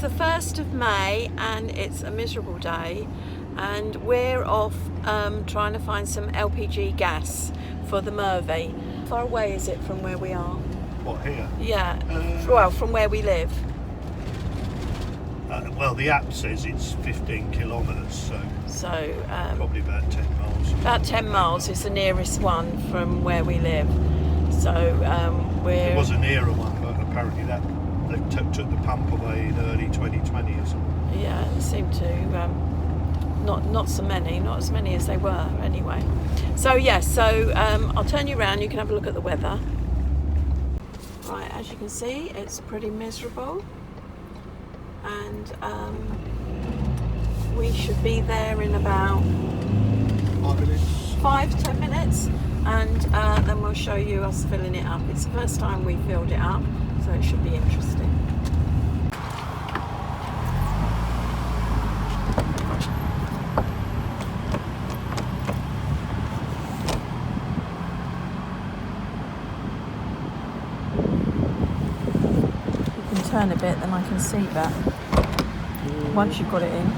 the 1st of May and it's a miserable day, and we're off trying to find some LPG gas for the Murvi. How far away is it from where we are? What, here? Yeah, well, from where we live. Well, the app says it's 15 kilometres, so probably about 10 miles. About 10 miles is the nearest one from where we live. So There was a nearer one, but apparently they took the pump away in early 2020 or something. Yeah, it seemed to not so many, not as many as they were anyway. So yeah, I'll turn you around. You can have a look at the weather. Right, as you can see, it's pretty miserable, and we should be there in about 5-10 minutes, and then we'll show you us filling it up. It's the first time we filled it up, so it should be interesting. You can turn a bit, then I can see that once you've got it in.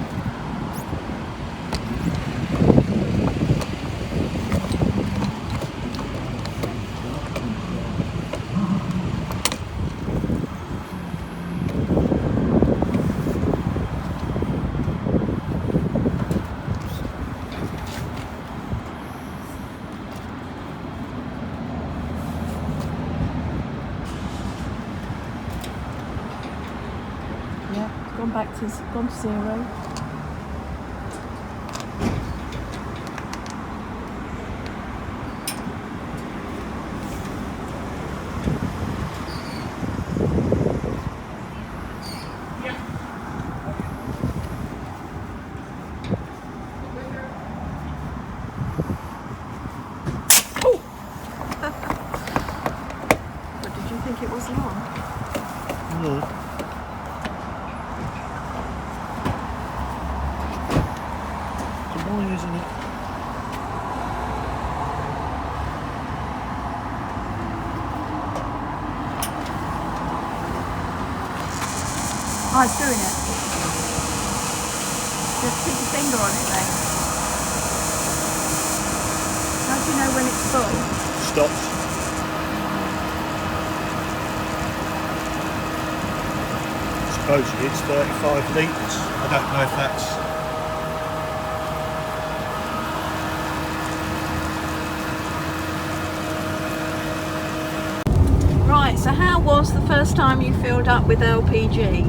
Gone to 0. Oh! But did you think it was long? No. Isn't it? Oh, it's doing it. Just keep your finger on it then. How do you know when it's full? Stops. Supposedly it's 35 litres. I don't know if that's... Right, so how was the first time you filled up with LPG?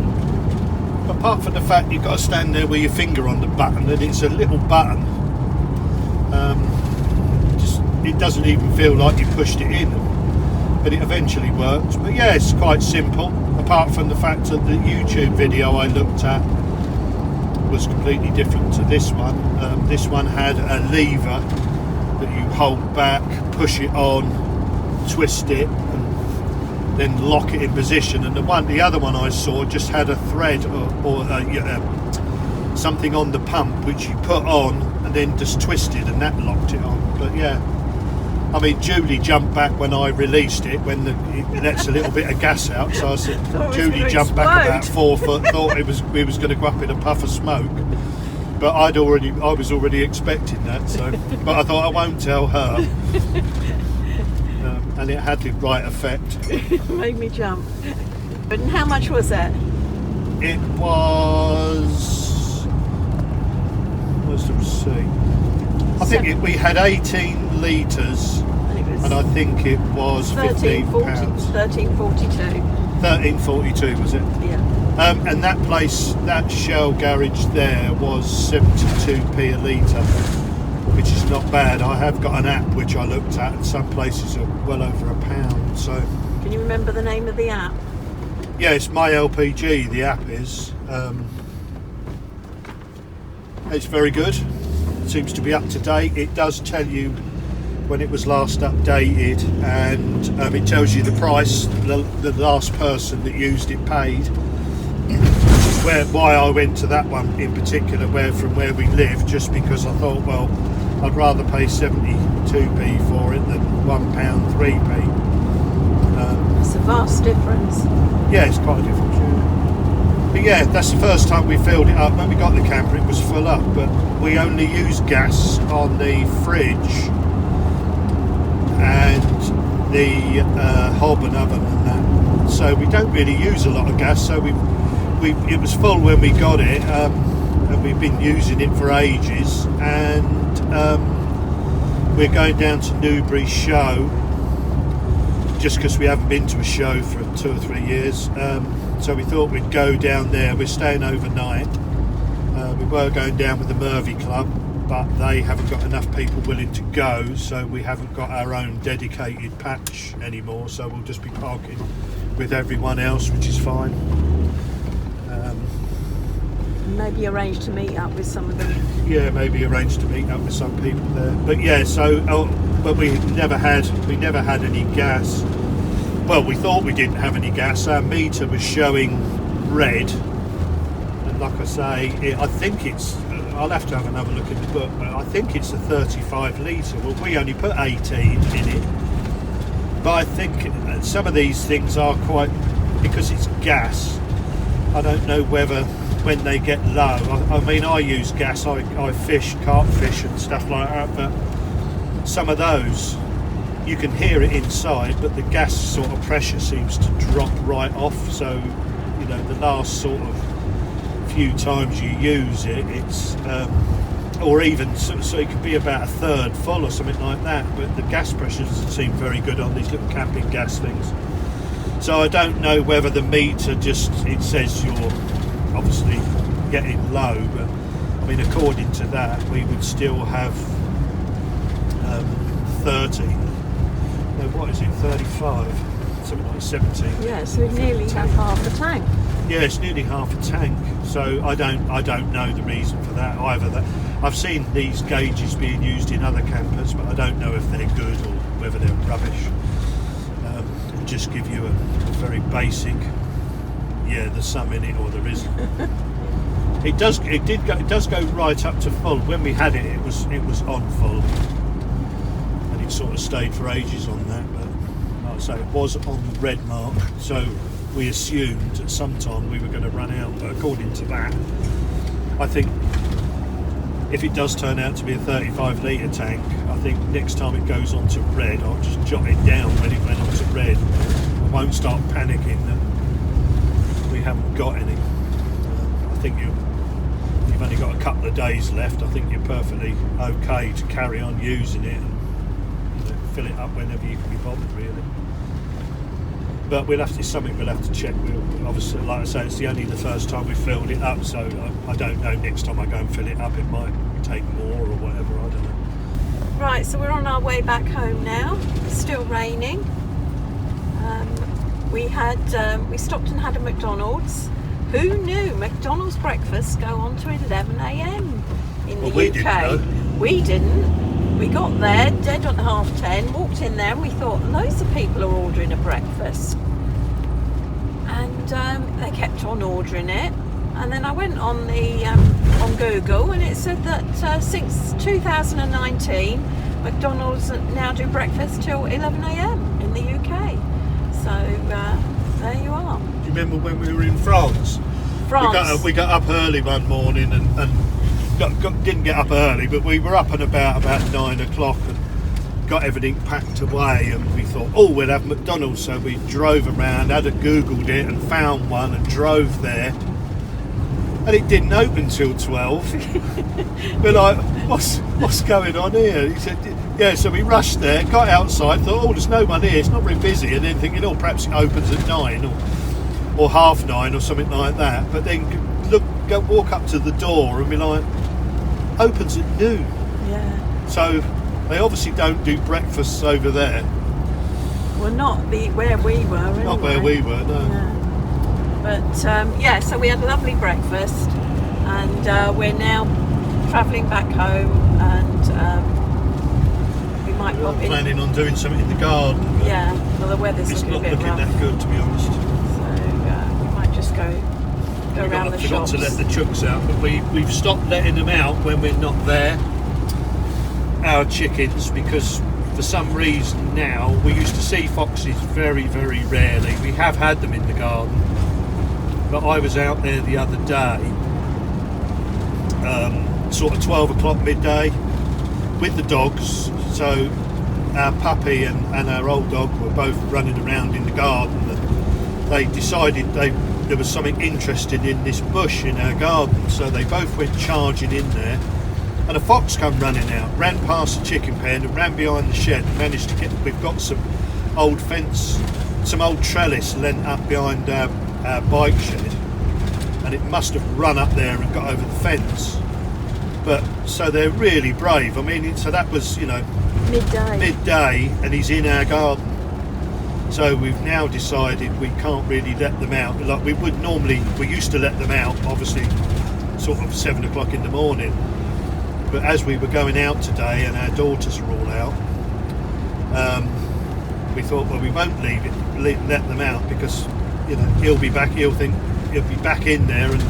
Apart from the fact you've got to stand there with your finger on the button, and it's a little button. It doesn't even feel like you pushed it in, but it eventually worked. But yeah, it's quite simple. Apart from the fact that the YouTube video I looked at was completely different to this one. This one had a lever that you hold back, push it on, twist it, and then lock it in position. And the other one I saw just had a thread or something on the pump which you put on and then just twisted, and that locked it on. But yeah, I mean, Julie jumped back when I released it, when it lets a little bit of gas out. So I said, Julie jumped back about 4 foot, thought we was going to go up in a puff of smoke. But I was already expecting that. So, but I thought I won't tell her. And it had the right effect. It made me jump. And how much was that? It was... Where's the receipt? I think we had 18 litres, and I think it was £15. 13.42. 13.42 was it? Yeah. And that place, that Shell garage there, was 72p a litre, which is not bad. I have got an app which I looked at, and some places are well over £1. So, can you remember the name of the app? Yeah, it's My LPG. The app is. It's very good. It seems to be up to date. It does tell you when it was last updated, and it tells you the price the last person that used it paid. Why I went to that one in particular, from where we live, just because I thought, well, I'd rather pay 72p for it than £1 3p. It's a vast difference. Yeah, it's quite a difference. But yeah, that's the first time we filled it up. When we got the camper, it was full up, but we only used gas on the fridge and the hob and oven and that. So we don't really use a lot of gas. So it was full when we got it, and we've been using it for ages. And we're going down to Newbury show just because we haven't been to a show for 2 or 3 years. So we thought we'd go down there. We're staying overnight. We were going down with the Murvi club, but they haven't got enough people willing to go, so we haven't got our own dedicated patch anymore, so we'll just be parking with everyone else, which is fine. Maybe arrange to meet up with some of them. Yeah, maybe arrange to meet up with some people there. But yeah, but we never had any gas. Well, we thought we didn't have any gas. Our meter was showing red, and like I say, I think it's. I'll have to have another look in the book, but I think it's a 35 litre. Well, we only put 18 in it, but I think some of these things are quite, because it's gas. I don't know whether when they get low. I mean, I use gas. I fish, carp fish, and stuff like that, but some of those, you can hear it inside, but the gas sort of pressure seems to drop right off. So, you know, the last sort of few times you use it, it's or even so it could be about a third full or something like that. But the gas pressure doesn't seem very good on these little camping gas things. So I don't know whether the meter it says you're obviously getting low, but I mean, according to that, we would still have 30. No, what is it? 35, something like 17. Yeah, so we nearly have half a tank. Yeah, it's nearly half a tank. So I don't know the reason for that either. That I've seen these gauges being used in other campers, but I don't know if they're good or whether they're rubbish. It'll just give you a very basic. Yeah, there's some in it or there isn't. It does go right up to full. When we had it, it was on full, and it sort of stayed for ages on that. But like I say, it was on the red mark, so we assumed at some time we were going to run out. But according to that, I think if it does turn out to be a 35 litre tank, I think next time it goes on to red, I'll just jot it down when it went on to red. I won't start panicking that we haven't got any. I think you've only got a couple of days left. I think you're perfectly okay to carry on using it and, you know, fill it up whenever you can be bothered, really. But it's something we'll have to check. We'll obviously, like I say, it's only the first time we filled it up, so I don't know. Next time I go and fill it up, it might take more or whatever. I don't know. Right, so we're on our way back home now. It's still raining. We stopped and had a McDonald's. Who knew McDonald's breakfasts go on to 11 a.m. in the UK? We didn't know. We didn't. We got there dead on 10:30, walked in there, and we thought loads of people are ordering a breakfast. And they kept on ordering it. And then I went on on Google, and it said that since 2019, McDonald's now do breakfast till 11 a.m. in the UK. So there you are. Do you remember when we were in France? We got up early one morning and didn't get up early, but we were up and about 9 o'clock and got everything packed away, and we thought, oh, we'll have McDonald's. So we drove around, Googled it and found one and drove there. And it didn't open till 12. We're like, what's going on here? He said, yeah, so we rushed there, got outside, thought, oh, there's no one here, it's not very busy, and then thinking, oh, perhaps it opens at 9 or 9:30 or something like that. But then walk up to the door and be like, opens at noon. Yeah. So they obviously don't do breakfasts over there. Well, not where we were. Anyway. Not where we were, no. Yeah. But yeah, so we had a lovely breakfast, and we're now travelling back home, and we might pop in. Planning on doing something in the garden. Yeah, well, the weather's looking a bit rough. It's not looking that good, to be honest. So we might just go around the shops. Forgot to let the chooks out, but we've stopped letting them out when we're not there. Our chickens, because for some reason now, we used to see foxes very, very rarely. We have had them in the garden, but I was out there the other day, sort of 12 o'clock midday, with the dogs. So our puppy and our old dog were both running around in the garden, and they decided there was something interesting in this bush in our garden, so they both went charging in there, and a fox come running out, ran past the chicken pen and ran behind the shed and managed to get, we've got some old fence, some old trellis lent up behind our bike shed, and it must have run up there and got over the fence. But so they're really brave. I mean, so that was, you know, midday, and he's in our garden. So we've now decided we can't really let them out like we would normally. We used to let them out, obviously, sort of 7 o'clock in the morning. But as we were going out today and our daughters are all out, we thought, well, we won't let them out, because, you know, he'll be back. He'll think he'll be back in there, and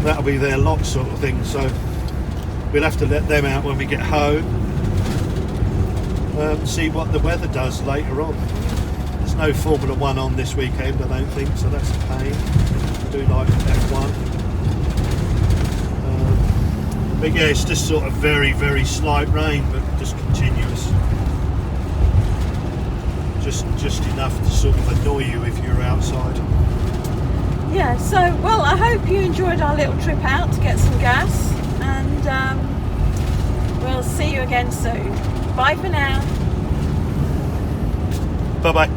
that'll be their lot, sort of thing. So we'll have to let them out when we get home. See what the weather does later on. There's no Formula 1 on this weekend, I don't think, so that's a pain. I do like F1. But yeah, it's just sort of very, very slight rain, but just continuous. Just enough to sort of annoy you if you're outside. Yeah, so, well, I hope you enjoyed our little trip out to get some gas, and we'll see you again soon. Bye for now. Bye-bye.